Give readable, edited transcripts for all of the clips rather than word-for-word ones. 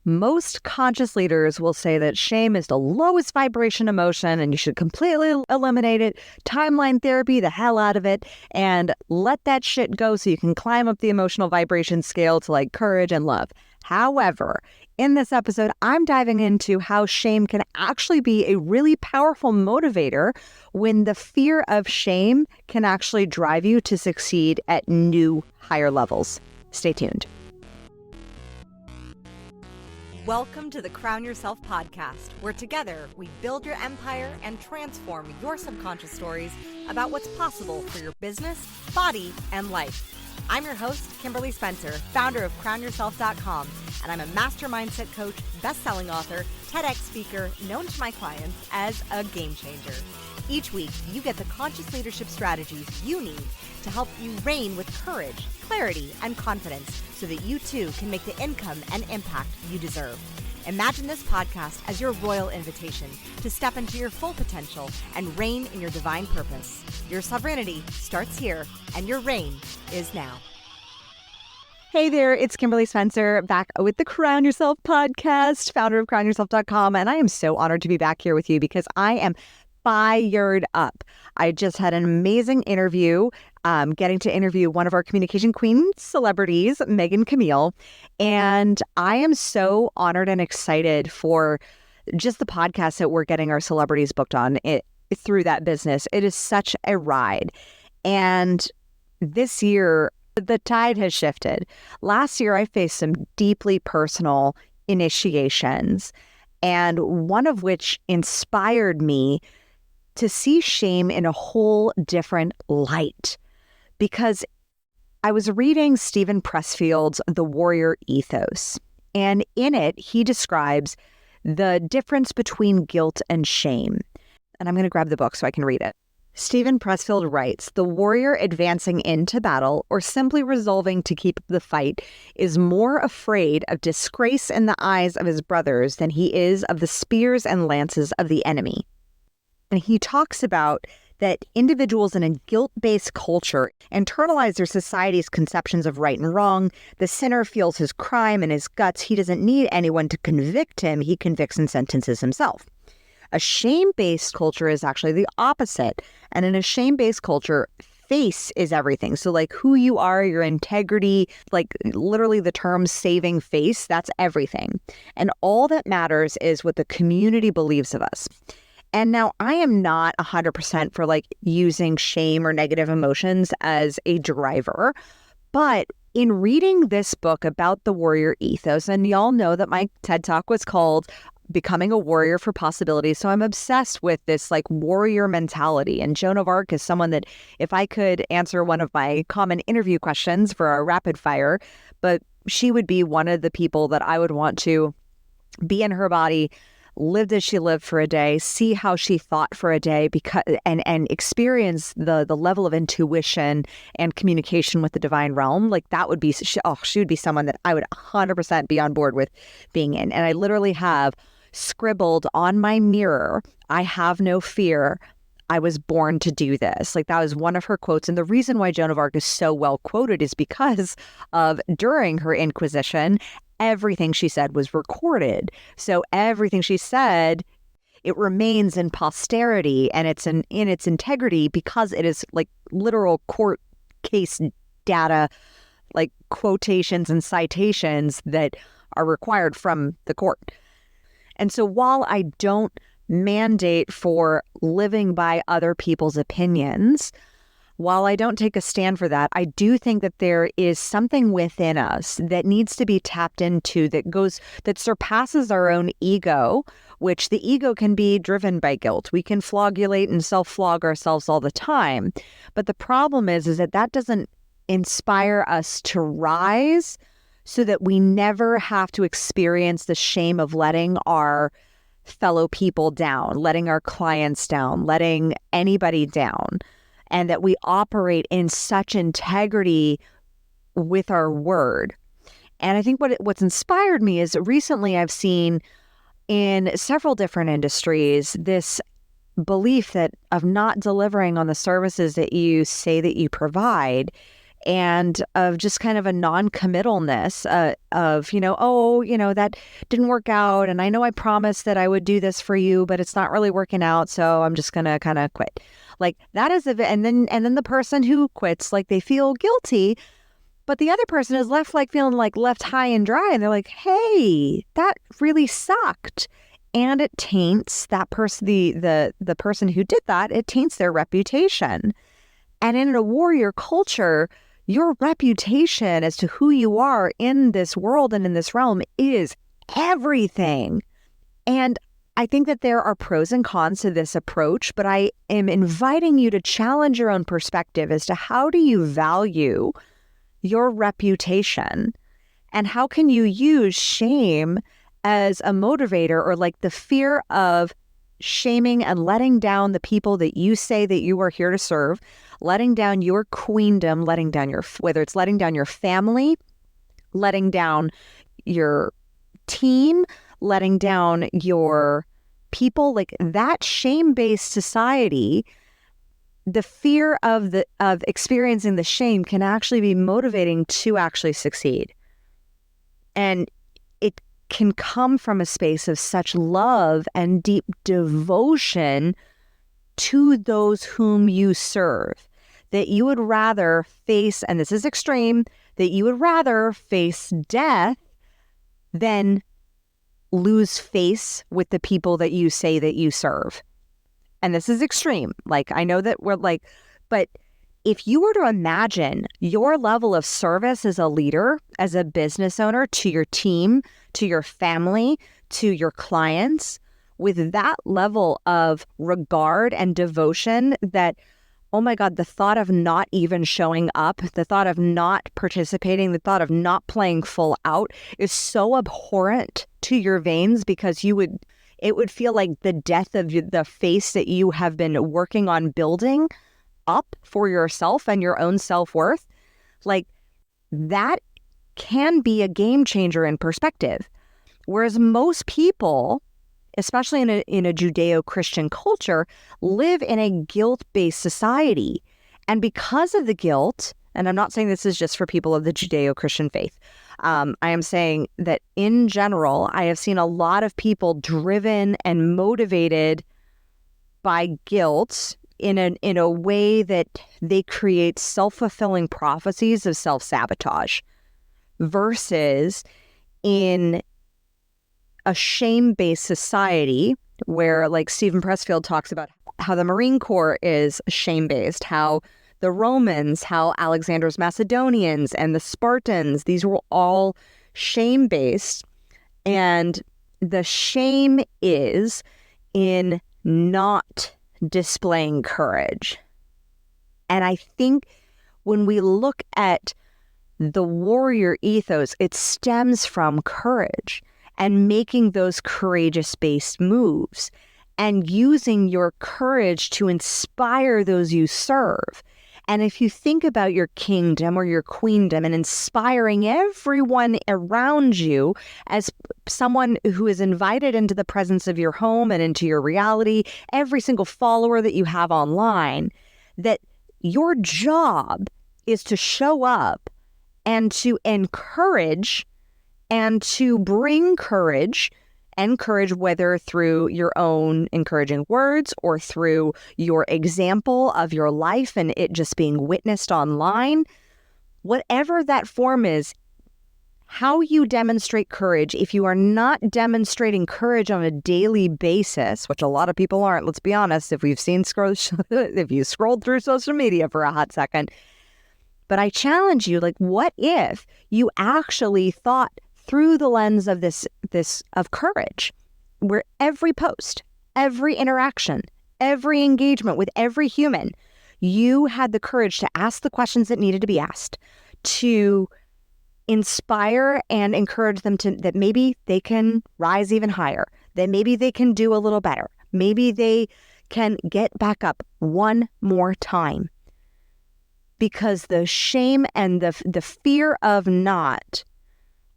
Most conscious leaders will say that shame is the lowest vibration emotion and you should completely eliminate it, timeline therapy the hell out of it, and let that shit go so you can climb up the emotional vibration scale to like courage and love. However, in this episode, I'm diving into how shame can actually be a really powerful motivator when the fear of shame can actually drive you to succeed at new, higher levels. Stay tuned. Welcome to the Crown Yourself podcast, where together we build your empire and transform your subconscious stories about what's possible for your business, body, and life. I'm your host, Kimberly Spencer, founder of crownyourself.com, and I'm a master mindset coach, best-selling author, TEDx speaker, known to my clients as a game changer. Each week, you get the conscious leadership strategies you need to help you reign with courage, clarity, and confidence so that you too can make the income and impact you deserve. Imagine this podcast as your royal invitation to step into your full potential and reign in your divine purpose. Your sovereignty starts here, and your reign is now. Hey there, it's Kimberly Spencer back with the Crown Yourself podcast, founder of crownyourself.com, and I am so honored to be back here with you because I am fired up. I just had an amazing interview, getting to interview one of our communication queen celebrities, Megan Camille, and I am so honored and excited for just the podcast that we're getting our celebrities booked on through that business. It is such a ride, and this year the tide has shifted. Last year I faced some deeply personal initiations, and one of which inspired me to see shame in a whole different light, because I was reading Steven Pressfield's The Warrior Ethos, and in it, he describes the difference between guilt and shame. And I'm going to grab the book so I can read it. Steven Pressfield writes, "The warrior advancing into battle or simply resolving to keep up the fight is more afraid of disgrace in the eyes of his brothers than he is of the spears and lances of the enemy." And he talks about that individuals in a guilt-based culture internalize their society's conceptions of right and wrong. The sinner feels his crime in his guts. He doesn't need anyone to convict him. He convicts and sentences himself. A shame-based culture is actually the opposite. And in a shame-based culture, face is everything. So like who you are, your integrity, like literally the term saving face, that's everything. And all that matters is what the community believes of us. And now I am not 100% for like using shame or negative emotions as a driver, but in reading this book about the warrior ethos, and y'all know that my TED Talk was called Becoming a Warrior for Possibility. So I'm obsessed with this like warrior mentality. And Joan of Arc is someone that if I could answer one of my common interview questions for our rapid fire, but she would be one of the people that I would want to be in her body, lived as she lived for a day, see how she thought for a day, because and experience the level of intuition and communication with the divine realm. Like that would be, she would be someone that I would 100% be on board with being in. And I literally have scribbled on my mirror, "I have no fear. I was born to do this." Like that was one of her quotes. And the reason why Joan of Arc is so well quoted is because of during her Inquisition, everything she said was recorded. So everything she said, it remains in posterity and it's in its integrity because it is like literal court case data, like quotations and citations that are required from the court. And so while I don't mandate for living by other people's opinions, while I don't take a stand for that, I do think that there is something within us that needs to be tapped into that surpasses our own ego, which the ego can be driven by guilt. We can flagellate and self-flog ourselves all the time. But the problem is that doesn't inspire us to rise so that we never have to experience the shame of letting our fellow people down, letting our clients down, letting anybody down. And that we operate in such integrity with our word. And I think what's inspired me is recently I've seen in several different industries this belief that of not delivering on the services that you say that you provide and of just kind of a non-committalness of, that didn't work out. And I know I promised that I would do this for you, but it's not really working out. So I'm just going to kind of quit. Like that is and then the person who quits, like they feel guilty, but the other person is left like feeling like left high and dry. And they're like, hey, that really sucked. And it taints that person, the person who did that, it taints their reputation. And in a warrior culture, your reputation as to who you are in this world and in this realm is everything. And I think that there are pros and cons to this approach, but I am inviting you to challenge your own perspective as to how do you value your reputation, and how can you use shame as a motivator, or like the fear of shaming and letting down the people that you say that you are here to serve, letting down your queendom, letting down whether it's letting down your family, letting down your team, letting down your people, like that shame-based society. The fear of experiencing the shame can actually be motivating to actually succeed. And it can come from a space of such love and deep devotion to those whom you serve, that you would rather face, and this is extreme, that you would rather face death than lose face with the people that you say that you serve. And this is extreme. Like, I know that we're like, but if you were to imagine your level of service as a leader, as a business owner, to your team, to your family, to your clients, with that level of regard and devotion that, oh my God, the thought of not even showing up, the thought of not participating, the thought of not playing full out is so abhorrent to your veins, because it would feel like the death of the face that you have been working on building up for yourself and your own self-worth. Like that can be a game changer in perspective. Whereas most people, especially in a Judeo-Christian culture, live in a guilt-based society. And because of the guilt, and I'm not saying this is just for people of the Judeo-Christian faith, I am saying that in general, I have seen a lot of people driven and motivated by guilt in a way that they create self-fulfilling prophecies of self-sabotage, versus in a shame-based society where, like, Steven Pressfield talks about how the Marine Corps is shame-based, how the Romans, how Alexander's Macedonians and the Spartans, these were all shame-based. And the shame is in not displaying courage. And I think when we look at the warrior ethos, it stems from courage and making those courageous-based moves and using your courage to inspire those you serve. And if you think about your kingdom or your queendom and inspiring everyone around you as someone who is invited into the presence of your home and into your reality, every single follower that you have online, that your job is to show up and to encourage and to bring courage, whether through your own encouraging words or through your example of your life and it just being witnessed online, whatever that form is, how you demonstrate courage. If you are not demonstrating courage on a daily basis, which a lot of people aren't, let's be honest, if you scrolled through social media for a hot second, but I challenge you, like, what if you actually thought through the lens of this of courage, where every post, every interaction, every engagement with every human, you had the courage to ask the questions that needed to be asked, to inspire and encourage them that maybe they can rise even higher, that maybe they can do a little better, maybe they can get back up one more time. Because the shame and the fear of not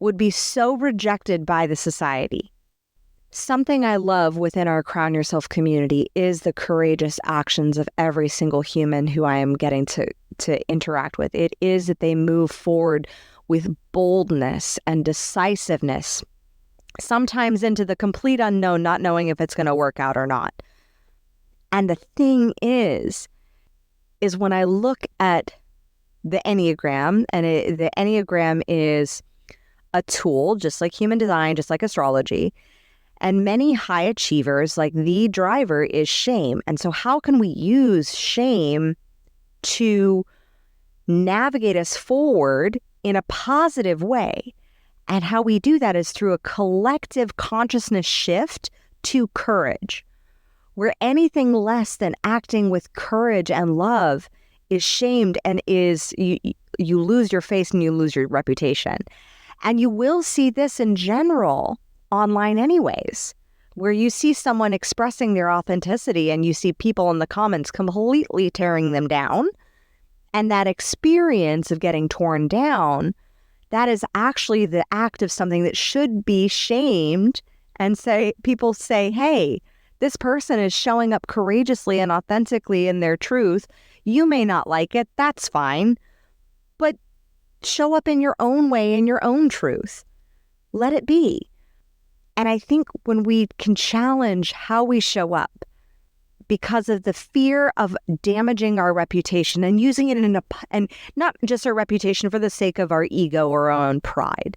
would be so rejected by the society. Something I love within our Crown Yourself community is the courageous actions of every single human who I am getting to interact with. It is that they move forward with boldness and decisiveness, sometimes into the complete unknown, not knowing if it's going to work out or not. And the thing is when I look at the Enneagram, and the Enneagram is a tool, just like human design, just like astrology, and many high achievers, like the driver is shame. And so how can we use shame to navigate us forward in a positive way? And how we do that is through a collective consciousness shift to courage, where anything less than acting with courage and love is shamed and is you lose your face and you lose your reputation. And you will see this in general online anyways, where you see someone expressing their authenticity and you see people in the comments completely tearing them down. And that experience of getting torn down, that is actually the act of something that should be shamed, and people say, hey, this person is showing up courageously and authentically in their truth. You may not like it. That's fine. But show up in your own way, in your own truth. Let it be. And I think when we can challenge how we show up because of the fear of damaging our reputation and using it and not just our reputation for the sake of our ego or our own pride,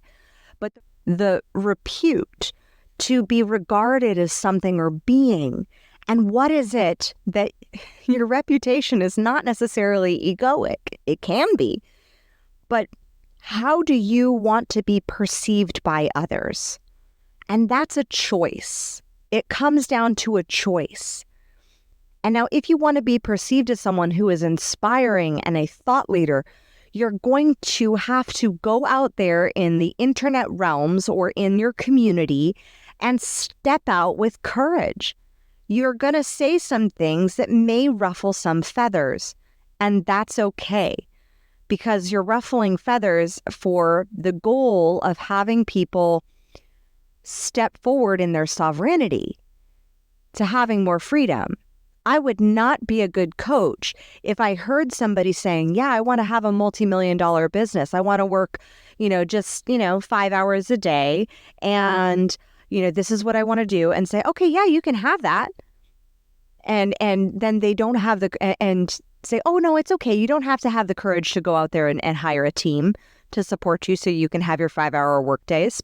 but the repute to be regarded as something or being. And what is it that your reputation is not necessarily egoic? It can be. But how do you want to be perceived by others? And that's a choice. It comes down to a choice. And now, if you want to be perceived as someone who is inspiring and a thought leader, you're going to have to go out there in the internet realms or in your community and step out with courage. You're going to say some things that may ruffle some feathers, and that's okay, because you're ruffling feathers for the goal of having people step forward in their sovereignty to having more freedom. I would not be a good coach if I heard somebody saying, yeah, I want to have a multi-million-dollar business. I want to work, just 5 hours a day. And, this is what I want to do, and say, okay, yeah, you can have that. And then they don't have and say, oh, no, it's okay. You don't have to have the courage to go out there and hire a team to support you so you can have your 5-hour work days.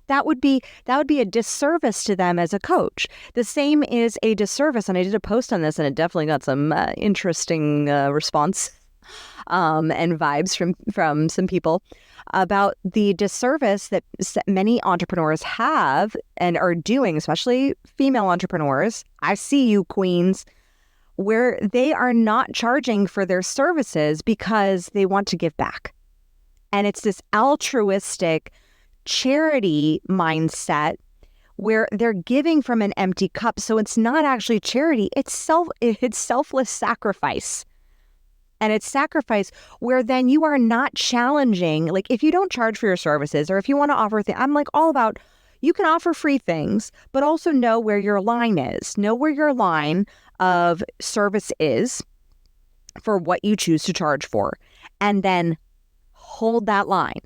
That would be a disservice to them as a coach. The same is a disservice, and I did a post on this, and it definitely got some interesting response and vibes from some people about the disservice that many entrepreneurs have and are doing, especially female entrepreneurs. I see you, queens, where they are not charging for their services because they want to give back. And it's this altruistic charity mindset where they're giving from an empty cup. So it's not actually charity, it's selfless sacrifice. And it's sacrifice where then you are not challenging, like if you don't charge for your services or if you want to offer things, I'm like all about, you can offer free things, but also know where your line is. Know where your line of service is for what you choose to charge for. And then hold that line.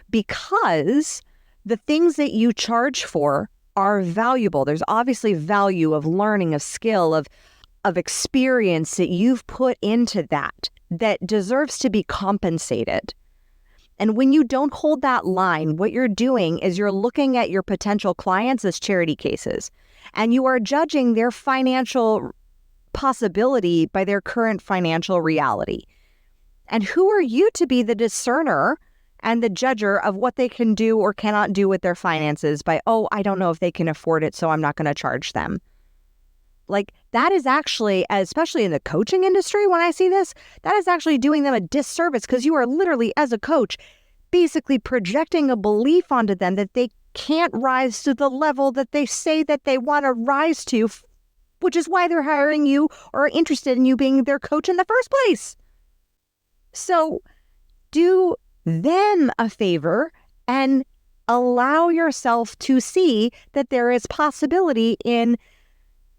Because the things that you charge for are valuable. There's obviously value of learning, of skill, of experience that you've put into that deserves to be compensated. And when you don't hold that line, what you're doing is you're looking at your potential clients as charity cases, and you are judging their financial possibility by their current financial reality. And who are you to be the discerner and the judger of what they can do or cannot do with their finances by, oh, I don't know if they can afford it, so I'm not going to charge them. Like, that is actually, especially in the coaching industry, when I see this, that is actually doing them a disservice, because you are literally, as a coach, basically projecting a belief onto them that they can't rise to the level that they say that they want to rise to, which is why they're hiring you or are interested in you being their coach in the first place. So do them a favor and allow yourself to see that there is possibility in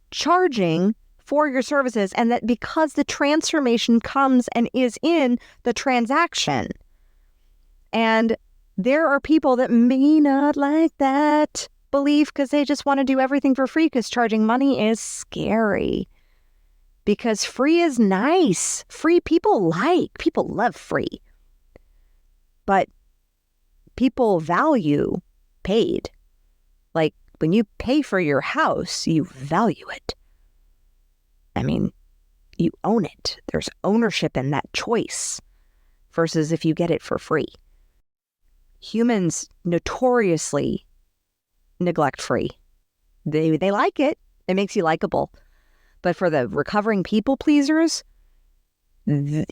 charging for your services, and that because the transformation comes and is in the transaction. And there are people that may not like that belief because they just want to do everything for free because charging money is scary. Because free is nice. People love free. But people value paid. Like when you pay for your house, you value it. I mean, you own it. There's ownership in that choice versus if you get it for free. Humans notoriously neglect free. They like it. It makes you likable. But for the recovering people pleasers,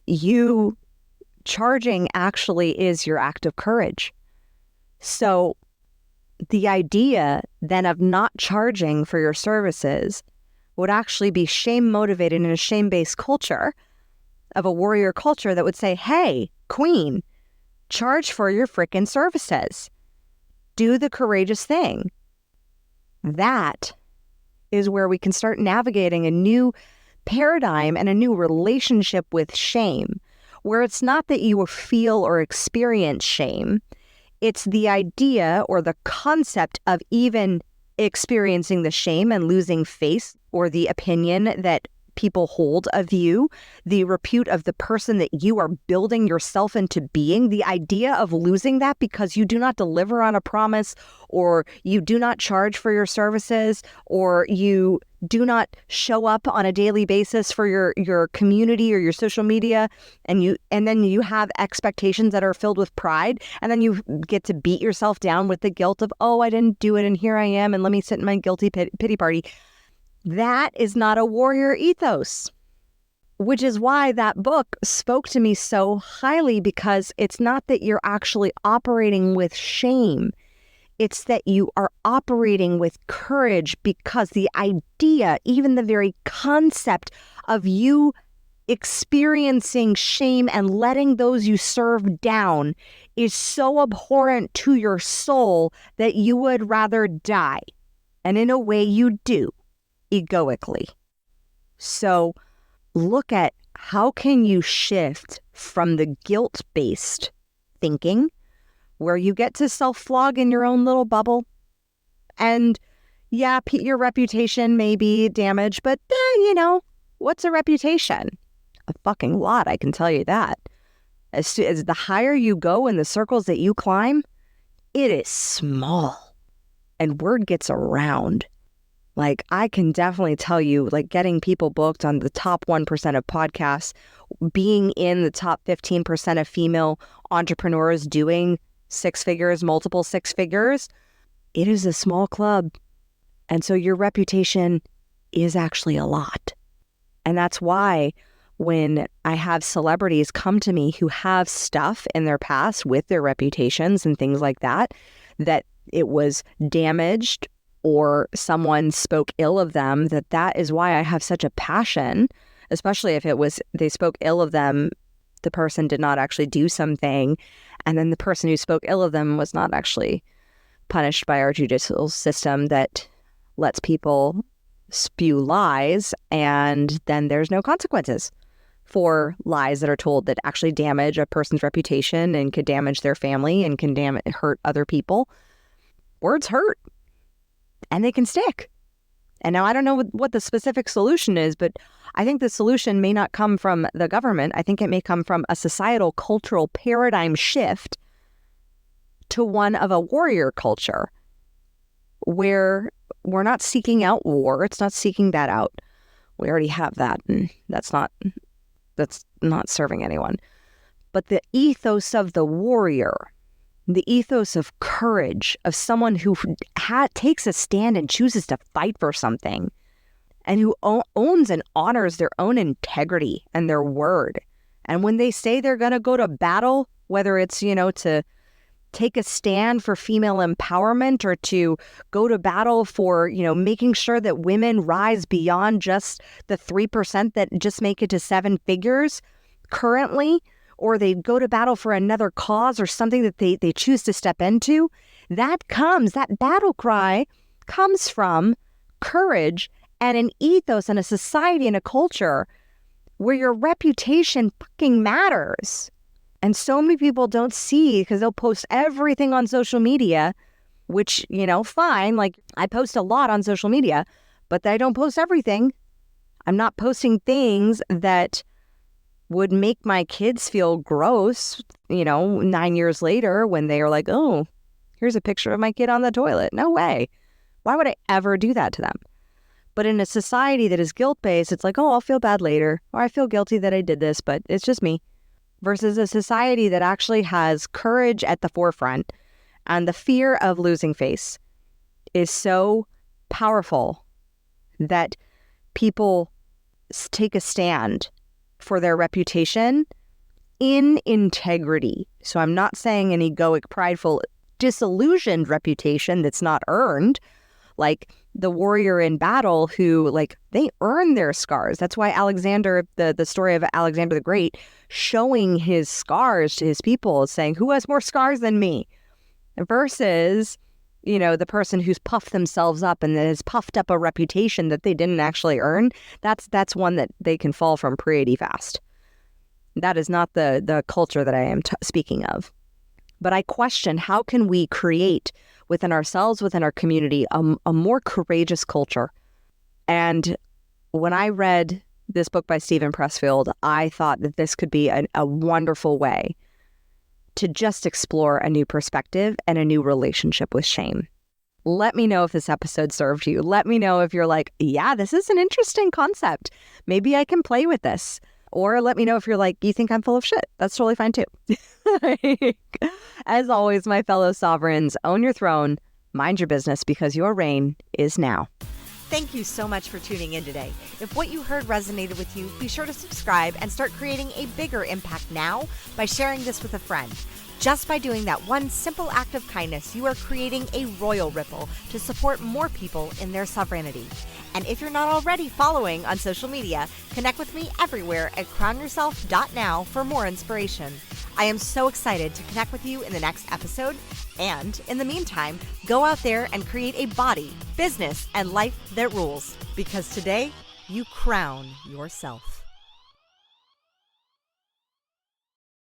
you charging actually is your act of courage. So the idea then of not charging for your services would actually be shame motivated in a shame-based culture of a warrior culture that would say, hey, queen, charge for your frickin' services. Do the courageous thing. That is where we can start navigating a new paradigm and a new relationship with shame, where it's not that you feel or experience shame. It's the idea or the concept of even experiencing the shame and losing face or the opinion that people hold of you, the repute of the person that you are building yourself into being, the idea of losing that because you do not deliver on a promise, or you do not charge for your services, or you do not show up on a daily basis for your community or your social media, and then you have expectations that are filled with pride, and then you get to beat yourself down with the guilt of, oh, I didn't do it, and here I am, and let me sit in my guilty pity party. That is not a warrior ethos, which is why that book spoke to me so highly, because it's not that you're actually operating with shame. It's that you are operating with courage, because the idea, even the very concept of you experiencing shame and letting those you serve down is so abhorrent to your soul that you would rather die. And in a way you do. Egoically. So look at how can you shift from the guilt-based thinking where you get to self-flog in your own little bubble. And yeah, your reputation may be damaged, but what's a reputation? A fucking lot, I can tell you that. As the higher you go in the circles that you climb, it is small. And word gets around. Like, I can definitely tell you, like, getting people booked on the top 1% of podcasts, being in the top 15% of female entrepreneurs doing six figures, multiple six figures, it is a small club. And so your reputation is actually a lot. And that's why when I have celebrities come to me who have stuff in their past with their reputations and things like that, that it was damaged or someone spoke ill of them, that is why I have such a passion, especially if they spoke ill of them, the person did not actually do something, and then the person who spoke ill of them was not actually punished by our judicial system that lets people spew lies, and then there's no consequences for lies that are told that actually damage a person's reputation and could damage their family and can hurt other people. Words hurt. And they can stick. And now I don't know what the specific solution is, but I think the solution may not come from the government. I think it may come from a societal cultural paradigm shift to one of a warrior culture where we're not seeking out war. It's not seeking that out. We already have that, and that's not serving anyone. But the ethos of the warrior, the ethos of courage, of someone who takes a stand and chooses to fight for something, and who owns and honors their own integrity and their word. And when they say they're going to go to battle, whether it's, to take a stand for female empowerment or to go to battle for, making sure that women rise beyond just the 3% that just make it to seven figures currently, or they go to battle for another cause or something that they choose to step into, that battle cry comes from courage and an ethos and a society and a culture where your reputation fucking matters. And so many people don't see because they'll post everything on social media, which, fine. Like I post a lot on social media, but I don't post everything. I'm not posting things that would make my kids feel gross, 9 years later when they are like, oh, here's a picture of my kid on the toilet. No way. Why would I ever do that to them? But in a society that is guilt-based, it's like, oh, I'll feel bad later, or I feel guilty that I did this, but it's just me. Versus a society that actually has courage at the forefront, and the fear of losing face is so powerful that people take a stand for their reputation in integrity. So I'm not saying an egoic, prideful, disillusioned reputation that's not earned, like the warrior in battle who, they earn their scars. That's why Alexander, the story of Alexander the Great, showing his scars to his people, is saying, who has more scars than me? Versus, the person who's puffed themselves up and that has puffed up a reputation that they didn't actually earn. That's one that they can fall from pretty fast. That is not the culture that I am speaking of. But I question, how can we create within ourselves, within our community, a more courageous culture? And when I read this book by Steven Pressfield, I thought that this could be a wonderful way to just explore a new perspective and a new relationship with shame. Let me know if this episode served you. Let me know if you're like, yeah, this is an interesting concept. Maybe I can play with this. Or let me know if you're like, you think I'm full of shit. That's totally fine too. As always, my fellow sovereigns, own your throne, mind your business, because your reign is now. Thank you so much for tuning in today. If what you heard resonated with you, be sure to subscribe and start creating a bigger impact now by sharing this with a friend. Just by doing that one simple act of kindness, you are creating a royal ripple to support more people in their sovereignty. And if you're not already following on social media, connect with me everywhere at crownyourself.now for more inspiration. I am so excited to connect with you in the next episode. And in the meantime, go out there and create a body, business, and life that rules. Because today, you crown yourself.